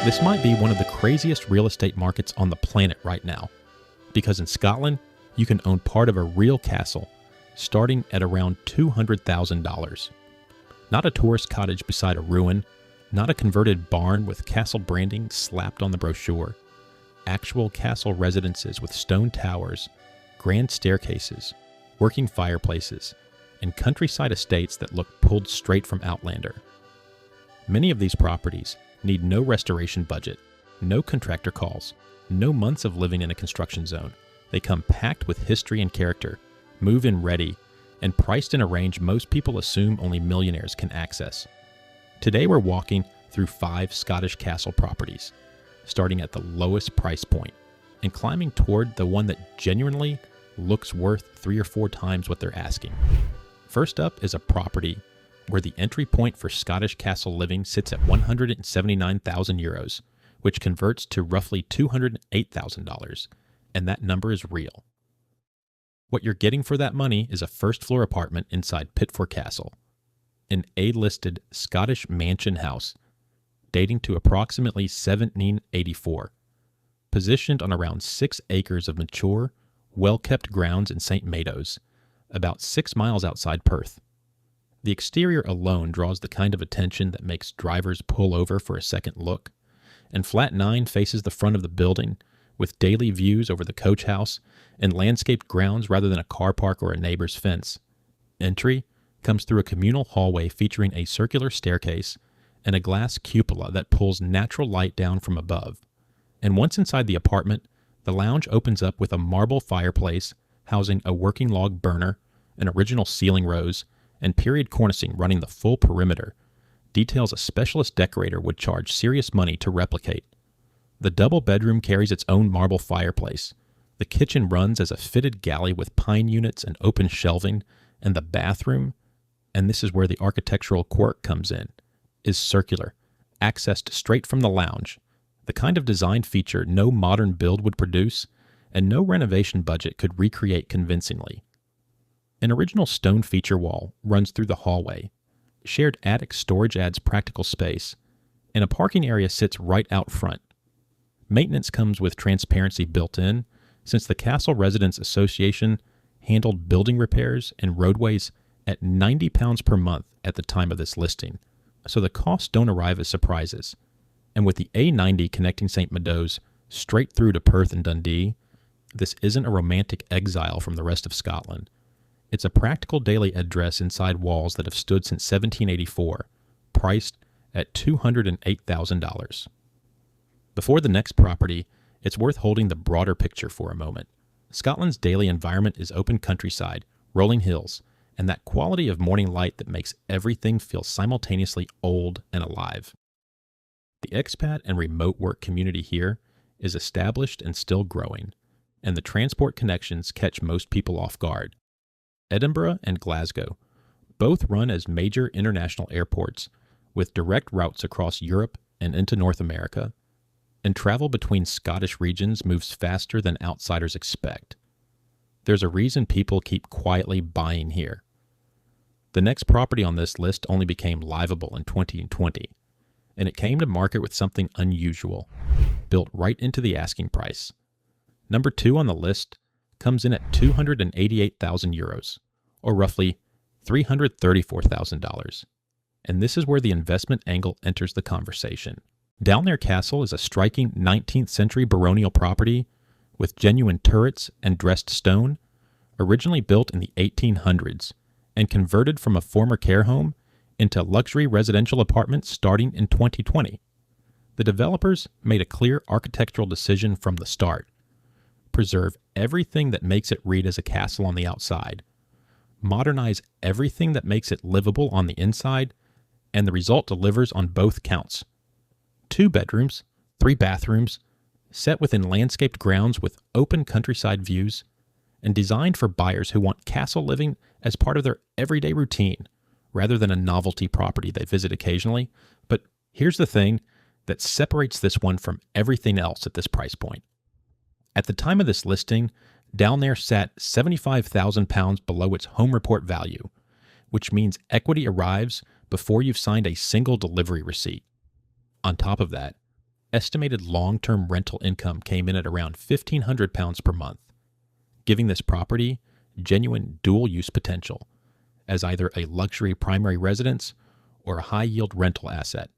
This might be one of the craziest real estate markets on the planet right now, because in Scotland, you can own part of a real castle, starting at around $200,000. Not a tourist cottage beside a ruin, not a converted barn with castle branding slapped on the brochure. Actual castle residences with stone towers, grand staircases, working fireplaces, and countryside estates that look pulled straight from Outlander. Many of these properties need no restoration budget, no contractor calls, no months of living in a construction zone. They come packed with history and character, move-in ready, and priced in a range most people assume only millionaires can access. Today we're walking through 5 Scottish castle properties, starting at the lowest price point and climbing toward the one that genuinely looks worth 3 or 4 times what they're asking. First up is a property where the entry point for Scottish castle living sits at €179,000, which converts to roughly $208,000, and that number is real. What you're getting for that money is a first-floor apartment inside Pitford Castle, an A-listed Scottish mansion house dating to approximately 1784, positioned on around 6 acres of mature, well-kept grounds in St. Meadows, about 6 miles outside Perth. The exterior alone draws the kind of attention that makes drivers pull over for a second look, and Flat 9 faces the front of the building with daily views over the coach house and landscaped grounds rather than a car park or a neighbor's fence. Entry comes through a communal hallway featuring a circular staircase and a glass cupola that pulls natural light down from above. And once inside the apartment, the lounge opens up with a marble fireplace housing a working log burner, an original ceiling rose, and period cornicing running the full perimeter, details a specialist decorator would charge serious money to replicate. The double bedroom carries its own marble fireplace. The kitchen runs as a fitted galley with pine units and open shelving, and the bathroom, and this is where the architectural quirk comes in, is circular, accessed straight from the lounge, the kind of design feature no modern build would produce, and no renovation budget could recreate convincingly. An original stone feature wall runs through the hallway. Shared attic storage adds practical space, and a parking area sits right out front. Maintenance comes with transparency built in, since the Castle Residents Association handled building repairs and roadways at £90 per month at the time of this listing, so the costs don't arrive as surprises. And with the A90 connecting St. Meadows straight through to Perth and Dundee, this isn't a romantic exile from the rest of Scotland. It's a practical daily address inside walls that have stood since 1784, priced at $208,000. Before the next property, it's worth holding the broader picture for a moment. Scotland's daily environment is open countryside, rolling hills, and that quality of morning light that makes everything feel simultaneously old and alive. The expat and remote work community here is established and still growing, and the transport connections catch most people off guard. Edinburgh and Glasgow both run as major international airports with direct routes across Europe and into North America, and travel between Scottish regions moves faster than outsiders expect. There's a reason people keep quietly buying here. The next property on this list only became livable in 2020, and it came to market with something unusual, built right into the asking price. Number 2 on the list comes in at €288,000, or roughly $334,000. And this is where the investment angle enters the conversation. Downare Castle is a striking 19th century baronial property with genuine turrets and dressed stone, originally built in the 1800s and converted from a former care home into luxury residential apartments starting in 2020. The developers made a clear architectural decision from the start. Preserve everything that makes it read as a castle on the outside, modernize everything that makes it livable on the inside, and the result delivers on both counts. 2 bedrooms, 3 bathrooms, set within landscaped grounds with open countryside views, and designed for buyers who want castle living as part of their everyday routine, rather than a novelty property they visit occasionally. But here's the thing that separates this one from everything else at this price point. At the time of this listing, Downare sat £75,000 below its home report value, which means equity arrives before you've signed a single delivery receipt. On top of that, estimated long-term rental income came in at around £1,500 per month, giving this property genuine dual-use potential as either a luxury primary residence or a high-yield rental asset,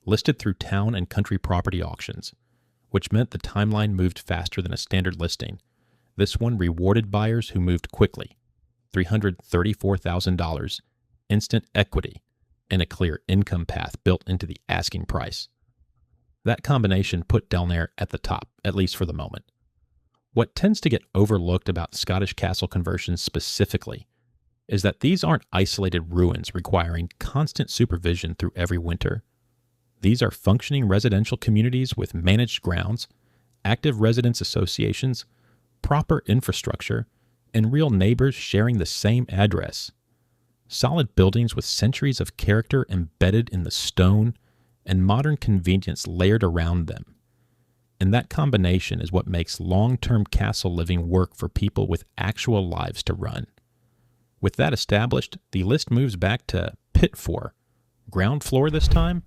listed through town and country property auctions, which meant the timeline moved faster than a standard listing. This one rewarded buyers who moved quickly, $334,000, instant equity, and a clear income path built into the asking price. That combination put Delnair at the top, at least for the moment. What tends to get overlooked about Scottish castle conversions specifically is that these aren't isolated ruins requiring constant supervision through every winter. These are functioning residential communities with managed grounds, active residence associations, proper infrastructure, and real neighbors sharing the same address. Solid buildings with centuries of character embedded in the stone and modern convenience layered around them. And that combination is what makes long-term castle living work for people with actual lives to run. With that established, the list moves back to pit 4, ground floor this time,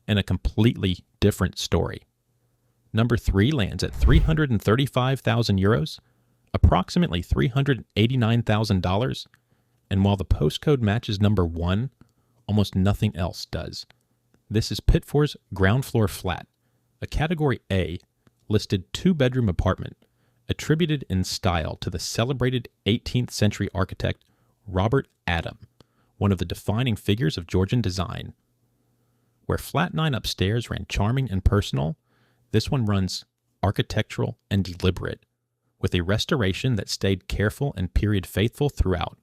and a completely different story. Number 3 lands at €335,000, approximately $389,000, and while the postcode matches number 1, almost nothing else does. This is pit 4's ground floor flat, a Category A, listed 2-bedroom apartment, attributed in style to the celebrated 18th century architect Robert Adam, one of the defining figures of Georgian design. Where Flat 9 upstairs ran charming and personal, this one runs architectural and deliberate, with a restoration that stayed careful and period faithful throughout.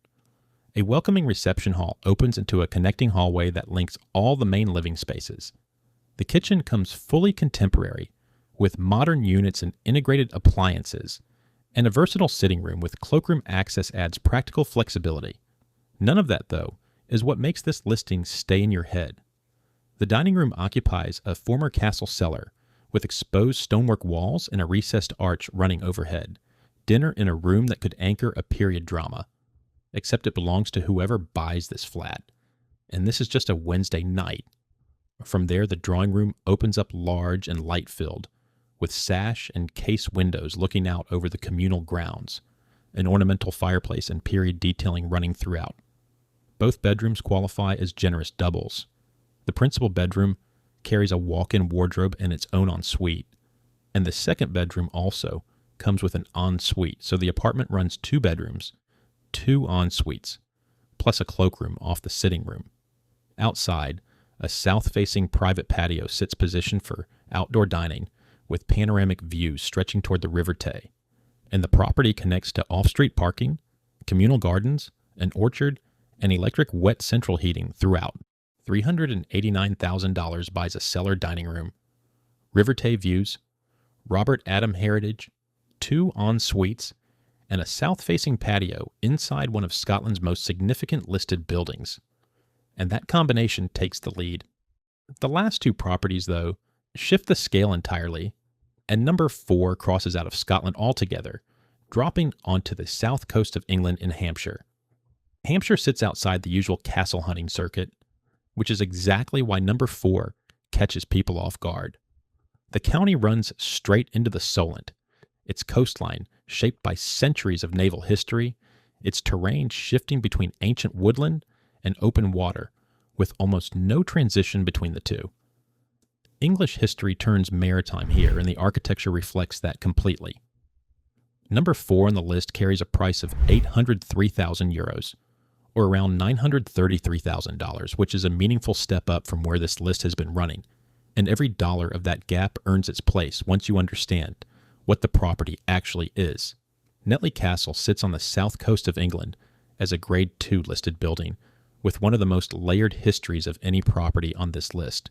A welcoming reception hall opens into a connecting hallway that links all the main living spaces. The kitchen comes fully contemporary, with modern units and integrated appliances, and a versatile sitting room with cloakroom access adds practical flexibility. None of that, though, is what makes this listing stay in your head. The dining room occupies a former castle cellar, with exposed stonework walls and a recessed arch running overhead. Dinner in a room that could anchor a period drama. Except it belongs to whoever buys this flat. And this is just a Wednesday night. From there, the drawing room opens up large and light-filled, with sash and case windows looking out over the communal grounds, an ornamental fireplace and period detailing running throughout. Both bedrooms qualify as generous doubles. The principal bedroom carries a walk-in wardrobe and its own ensuite, and the second bedroom also comes with an ensuite, so the apartment runs 2 bedrooms, 2 en-suites, plus a cloakroom off the sitting room. Outside, a south-facing private patio sits positioned for outdoor dining with panoramic views stretching toward the River Tay, and the property connects to off-street parking, communal gardens, an orchard, and electric wet central heating throughout. $389,000 buys a cellar dining room, River Tay views, Robert Adam heritage, 2 en-suites, and a south-facing patio inside one of Scotland's most significant listed buildings. And that combination takes the lead. The last 2 properties, though, shift the scale entirely, and number 4 crosses out of Scotland altogether, dropping onto the south coast of England in Hampshire. Hampshire sits outside the usual castle hunting circuit, which is exactly why number 4 catches people off guard. The county runs straight into the Solent, its coastline shaped by centuries of naval history, its terrain shifting between ancient woodland and open water, with almost no transition between the two. English history turns maritime here, and the architecture reflects that completely. Number 4 on the list carries a price of €803,000, or around $933,000, which is a meaningful step up from where this list has been running, and every dollar of that gap earns its place once you understand what the property actually is. Netley Castle sits on the south coast of England as a Grade 2 listed building, with one of the most layered histories of any property on this list.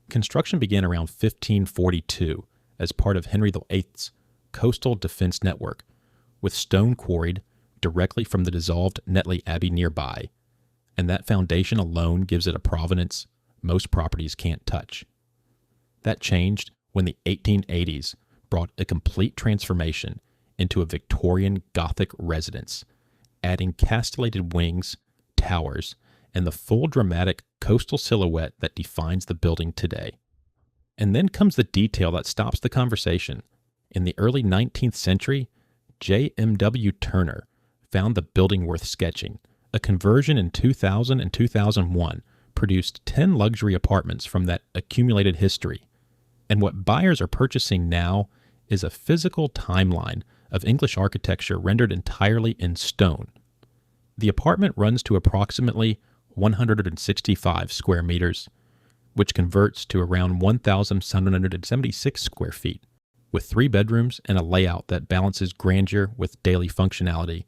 Construction began around 1542 as part of Henry VIII's coastal defense network, with stone quarried directly from the dissolved Netley Abbey nearby, and that foundation alone gives it a provenance most properties can't touch. That changed when the 1880s brought a complete transformation into a Victorian Gothic residence, adding castellated wings, towers, and the full dramatic coastal silhouette that defines the building today. And then comes the detail that stops the conversation. In the early 19th century, J.M.W. Turner found the building worth sketching. A conversion in 2000 and 2001 produced 10 luxury apartments from that accumulated history. And what buyers are purchasing now is a physical timeline of English architecture rendered entirely in stone. The apartment runs to approximately 165 square meters, which converts to around 1,776 square feet, with 3 bedrooms and a layout that balances grandeur with daily functionality,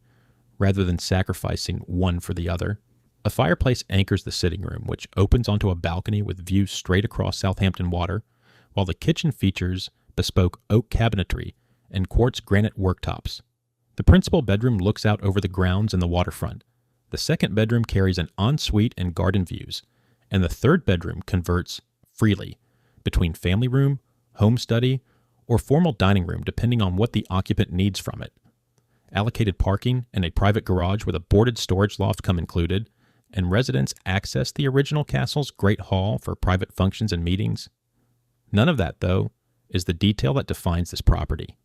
rather than sacrificing one for the other. A fireplace anchors the sitting room, which opens onto a balcony with views straight across Southampton Water, while the kitchen features bespoke oak cabinetry and quartz granite worktops. The principal bedroom looks out over the grounds and the waterfront. The second bedroom carries an ensuite and garden views, and the third bedroom converts freely between family room, home study, or formal dining room depending on what the occupant needs from it. Allocated parking and a private garage with a boarded storage loft come included, and residents access the original castle's great hall for private functions and meetings. None of that, though, is the detail that defines this property.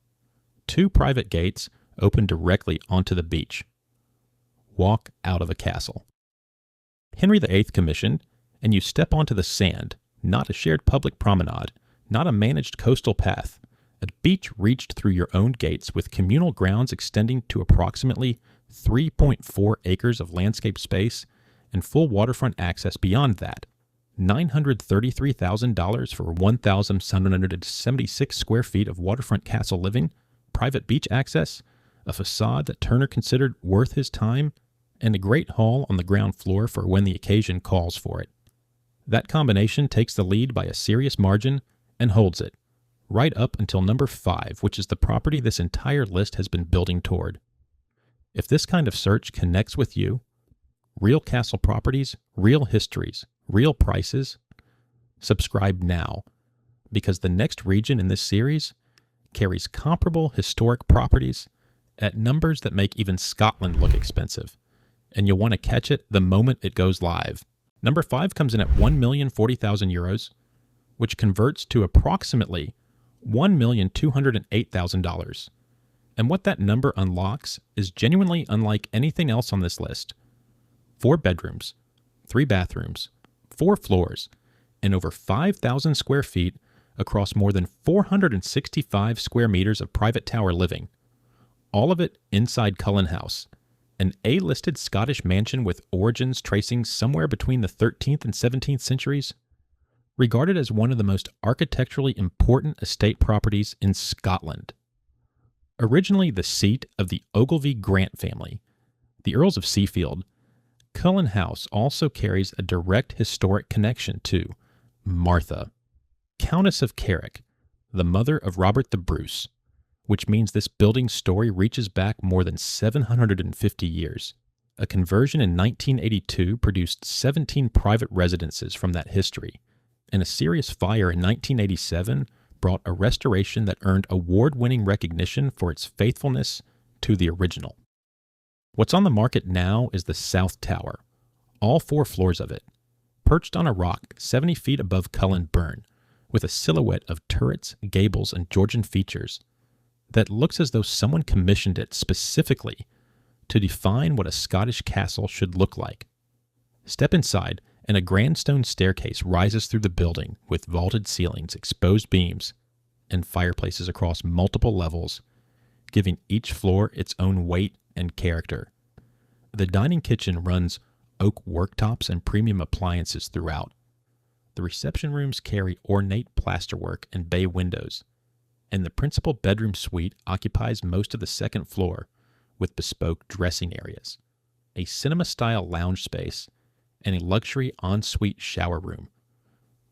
2 private gates open directly onto the beach. Walk out of a castle. Henry VIII commissioned, and you step onto the sand, not a shared public promenade, not a managed coastal path, a beach reached through your own gates with communal grounds extending to approximately 3.4 acres of landscape space and full waterfront access beyond that. $933,000 for 1,776 square feet of waterfront castle living, private beach access, a facade that Turner considered worth his time, and a great hall on the ground floor for when the occasion calls for it. That combination takes the lead by a serious margin and holds it, right up until number 5, which is the property this entire list has been building toward. If this kind of search connects with you, real castle properties, real histories, real prices, subscribe now, because the next region in this series carries comparable historic properties at numbers that make even Scotland look expensive, and you'll want to catch it the moment it goes live. Number 5 comes in at €1,040,000, which converts to approximately $1,208,000. And what that number unlocks is genuinely unlike anything else on this list. 4 bedrooms, 3 bathrooms, 4 floors, and over 5,000 square feet across more than 465 square meters of private tower living. All of it inside Cullen House, an A-listed Scottish mansion with origins tracing somewhere between the 13th and 17th centuries, regarded as one of the most architecturally important estate properties in Scotland. Originally the seat of the Ogilvy Grant family, the Earls of Seafield, Cullen House also carries a direct historic connection to Martha, Countess of Carrick, the mother of Robert the Bruce, which means this building's story reaches back more than 750 years. A conversion in 1982 produced 17 private residences from that history, and a serious fire in 1987 brought a restoration that earned award-winning recognition for its faithfulness to the original. What's on the market now is the South Tower, all 4 floors of it, perched on a rock 70 feet above Cullen Burn, with a silhouette of turrets, gables, and Georgian features that looks as though someone commissioned it specifically to define what a Scottish castle should look like. Step inside, and a grand stone staircase rises through the building with vaulted ceilings, exposed beams, and fireplaces across multiple levels, giving each floor its own weight and character. The dining kitchen runs oak worktops and premium appliances throughout. The reception rooms carry ornate plasterwork and bay windows, and the principal bedroom suite occupies most of the second floor with bespoke dressing areas, a cinema-style lounge space, and a luxury ensuite shower room.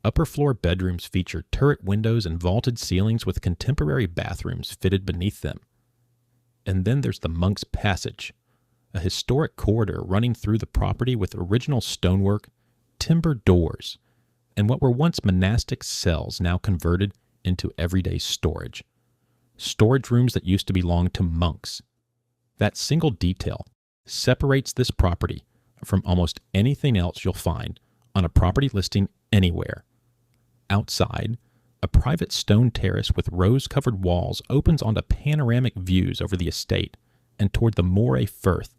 Upper floor bedrooms feature turret windows and vaulted ceilings with contemporary bathrooms fitted beneath them. And then there's the Monk's Passage, a historic corridor running through the property with original stonework, timber doors, and what were once monastic cells now converted into everyday storage. Storage rooms that used to belong to monks. That single detail separates this property from almost anything else you'll find on a property listing anywhere. Outside, A private stone terrace with rose-covered walls opens onto panoramic views over the estate and toward the Moray Firth,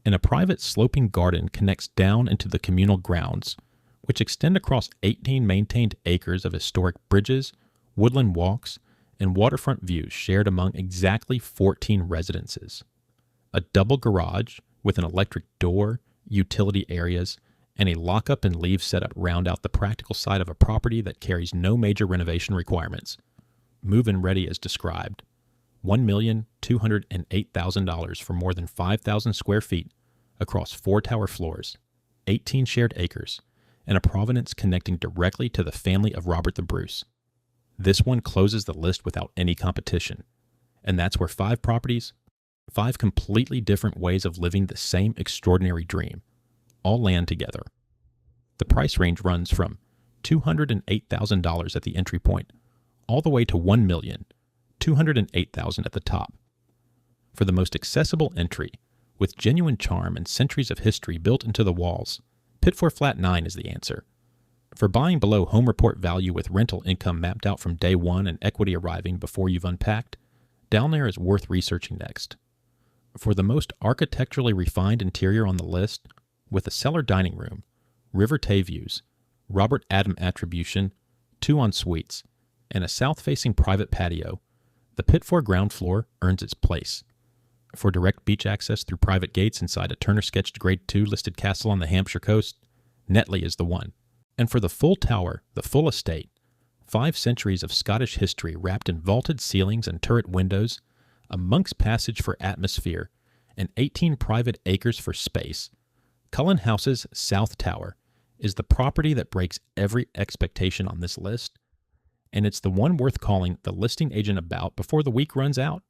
and a private sloping garden connects down into the communal grounds, which extend across 18 maintained acres of historic bridges, woodland walks, and waterfront views shared among exactly 14 residences. A double garage with an electric door, utility areas, and a lock-up and leave setup round out the practical side of a property that carries no major renovation requirements. Move-in ready as described. $1,208,000 for more than 5,000 square feet across 4 tower floors, 18 shared acres, and a provenance connecting directly to the family of Robert the Bruce. This one closes the list without any competition, and that's where 5 properties, 5 completely different ways of living the same extraordinary dream, all land together. The price range runs from $208,000 at the entry point, all the way to $1,208,000 at the top. For the most accessible entry, with genuine charm and centuries of history built into the walls, Pitford Flat 9 is the answer. For buying below home report value with rental income mapped out from day one and equity arriving before you've unpacked, down there is worth researching next. For the most architecturally refined interior on the list, with a cellar dining room, River Tay views, Robert Adam attribution, 2 en-suites, and a south-facing private patio, the Pitford ground floor earns its place. For direct beach access through private gates inside a Turner-sketched Grade 2 listed castle on the Hampshire coast, Netley is the one. And for the full tower, the full estate, 5 centuries of Scottish history wrapped in vaulted ceilings and turret windows, a monk's passage for atmosphere, and 18 private acres for space, Cullen House's South Tower is the property that breaks every expectation on this list, and it's the one worth calling the listing agent about before the week runs out.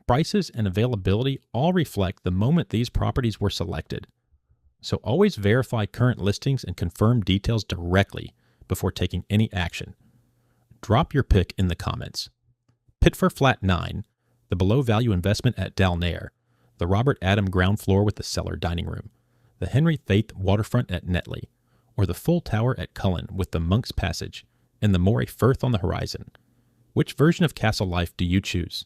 Prices and availability all reflect the moment these properties were selected, so always verify current listings and confirm details directly before taking any action. Drop your pick in the comments. Pitford Flat 9, the below value investment at Dalnair, the Robert Adam ground floor with the cellar dining room, the Henry Faith waterfront at Netley, or the full tower at Cullen with the Monk's Passage and the Moray Firth on the horizon. Which version of castle life do you choose?